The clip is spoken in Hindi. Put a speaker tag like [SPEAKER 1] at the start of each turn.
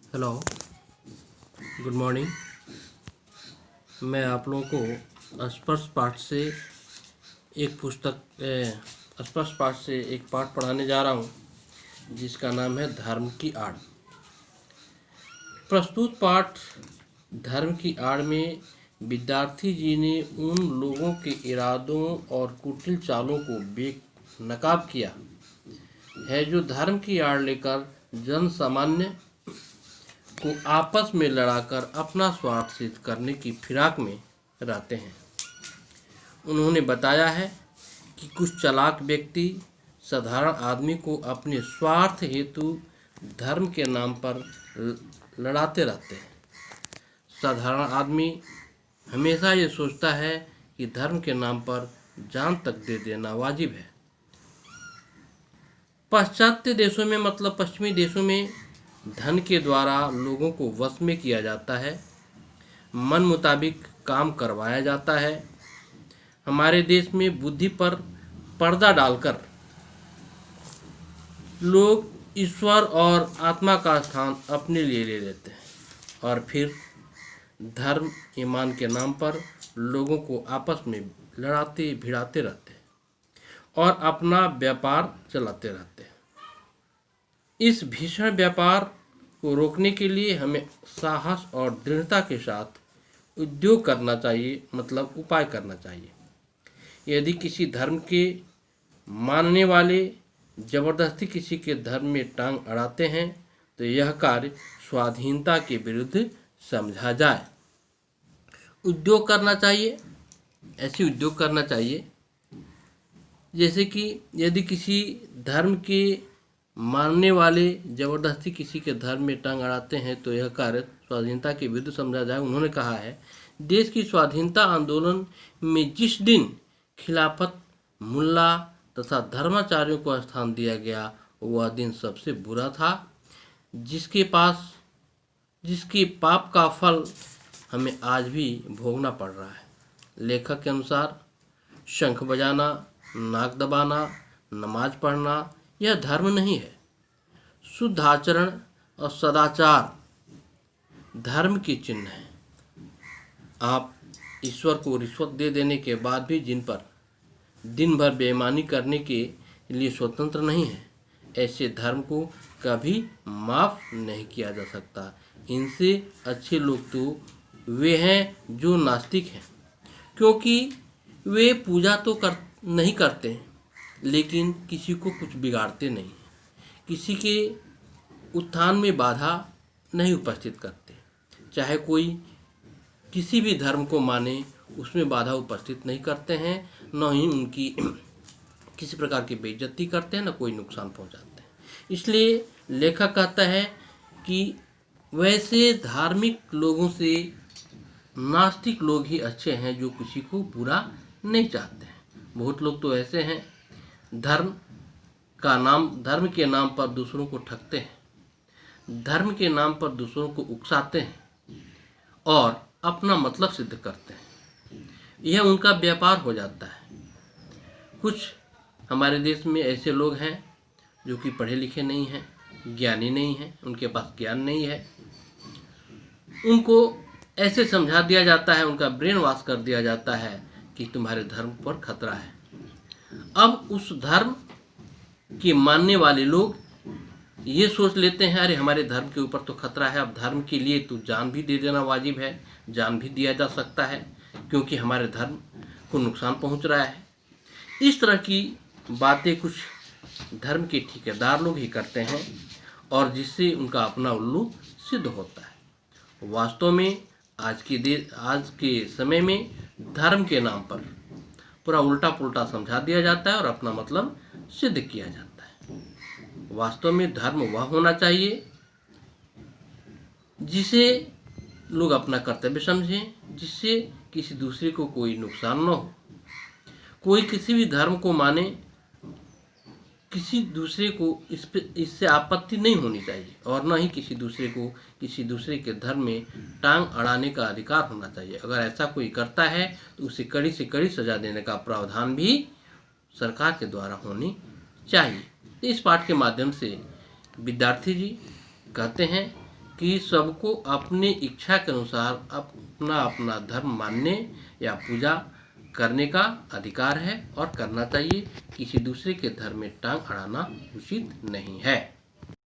[SPEAKER 1] Hello, good morning. मैं आप लोगों को स्पर्श पाठ से एक पाठ पढ़ाने जा रहा हूँ जिसका नाम है धर्म की आड़। प्रस्तुत पाठ धर्म की आड़ में विद्यार्थी जी ने उन लोगों के इरादों और कुटिल चालों को बेनकाब किया है जो धर्म की आड़ लेकर जन सामान्य को आपस में लड़ाकर अपना स्वार्थ सिद्ध करने की फिराक में रहते हैं। उन्होंने बताया है कि कुछ चालाक व्यक्ति साधारण आदमी को अपने स्वार्थ हेतु धर्म के नाम पर लड़ाते रहते हैं। साधारण आदमी हमेशा ये सोचता है कि धर्म के नाम पर जान तक दे देना वाजिब है। पाश्चात्य देशों में मतलब पश्चिमी देशों में धन के द्वारा लोगों को वश में किया जाता है, मन मुताबिक काम करवाया जाता है। हमारे देश में बुद्धि पर पर्दा डालकर लोग ईश्वर और आत्मा का स्थान अपने लिए ले लेते हैं और फिर धर्म ईमान के नाम पर लोगों को आपस में लड़ाते भिड़ाते रहते हैं और अपना व्यापार चलाते रहते हैं। इस भीषण व्यापार को रोकने के लिए हमें साहस और दृढ़ता के साथ उद्योग करना चाहिए, मतलब उपाय करना चाहिए। यदि किसी धर्म के मानने वाले जबरदस्ती किसी के धर्म में टांग अड़ाते हैं तो यह कार्य स्वाधीनता के विरुद्ध समझा जाए। उद्योग करना चाहिए, ऐसे उद्योग करना चाहिए जैसे कि यदि किसी धर्म के मानने वाले जबरदस्ती किसी के धर्म में टांग अड़ाते हैं तो यह कार्य स्वाधीनता के विरुद्ध समझा जाए। उन्होंने कहा है, देश की स्वाधीनता आंदोलन में जिस दिन खिलाफत, मुल्ला तथा धर्माचार्यों को स्थान दिया गया वह दिन सबसे बुरा था, जिसके पाप का फल हमें आज भी भोगना पड़ रहा है। लेखक के अनुसार शंख बजाना, नाक दबाना, नमाज पढ़ना यह धर्म नहीं है। शुद्ध आचरण और सदाचार धर्म की चिन्ह है। आप ईश्वर को रिश्वत दे देने के बाद भी जिन पर दिन भर बेईमानी करने के लिए स्वतंत्र नहीं है, ऐसे धर्म को कभी माफ नहीं किया जा सकता। इनसे अच्छे लोग तो वे हैं जो नास्तिक हैं, क्योंकि वे पूजा तो नहीं करते हैं लेकिन किसी को कुछ बिगाड़ते नहीं, किसी के उत्थान में बाधा नहीं उपस्थित करते। चाहे कोई किसी भी धर्म को माने उसमें बाधा उपस्थित नहीं करते हैं, न ही उनकी किसी प्रकार की बेइज्जती करते हैं, न कोई नुकसान पहुंचाते हैं। इसलिए लेखक कहता है कि वैसे धार्मिक लोगों से नास्तिक लोग ही अच्छे हैं जो किसी को बुरा नहीं चाहते हैं। बहुत लोग तो ऐसे हैं धर्म के नाम पर दूसरों को ठगते हैं, धर्म के नाम पर दूसरों को उकसाते हैं और अपना मतलब सिद्ध करते हैं। यह उनका व्यापार हो जाता है। कुछ हमारे देश में ऐसे लोग हैं जो कि पढ़े लिखे नहीं हैं, ज्ञानी नहीं हैं, उनके पास ज्ञान नहीं है। उनको ऐसे समझा दिया जाता है, उनका ब्रेन वॉश कर दिया जाता है कि तुम्हारे धर्म पर खतरा है। अब उस धर्म के मानने वाले लोग ये सोच लेते हैं, अरे हमारे धर्म के ऊपर तो खतरा है, अब धर्म के लिए तो जान भी दे देना वाजिब है, जान भी दिया जा सकता है क्योंकि हमारे धर्म को नुकसान पहुंच रहा है। इस तरह की बातें कुछ धर्म के ठेकेदार लोग ही करते हैं और जिससे उनका अपना उल्लू सिद्ध होता है। वास्तव में आज के समय में धर्म के नाम पर पूरा उल्टा पुल्टा समझा दिया जाता है और अपना मतलब सिद्ध किया जाता है। वास्तव में धर्म वह होना चाहिए जिसे लोग अपना कर्तव्य समझें, जिससे किसी दूसरे को कोई नुकसान न हो। कोई किसी भी धर्म को माने, किसी दूसरे को इससे आपत्ति नहीं होनी चाहिए और न ही किसी दूसरे के धर्म में टांग अड़ाने का अधिकार होना चाहिए। अगर ऐसा कोई करता है तो उसे कड़ी से कड़ी सजा देने का प्रावधान भी सरकार के द्वारा होनी चाहिए। इस पाठ के माध्यम से विद्यार्थी जी कहते हैं कि सबको अपनी इच्छा के अनुसार अपना अपना धर्म मानने या पूजा करने का अधिकार है और करना चाहिए। किसी दूसरे के धर्म में टांग अड़ाना उचित नहीं है।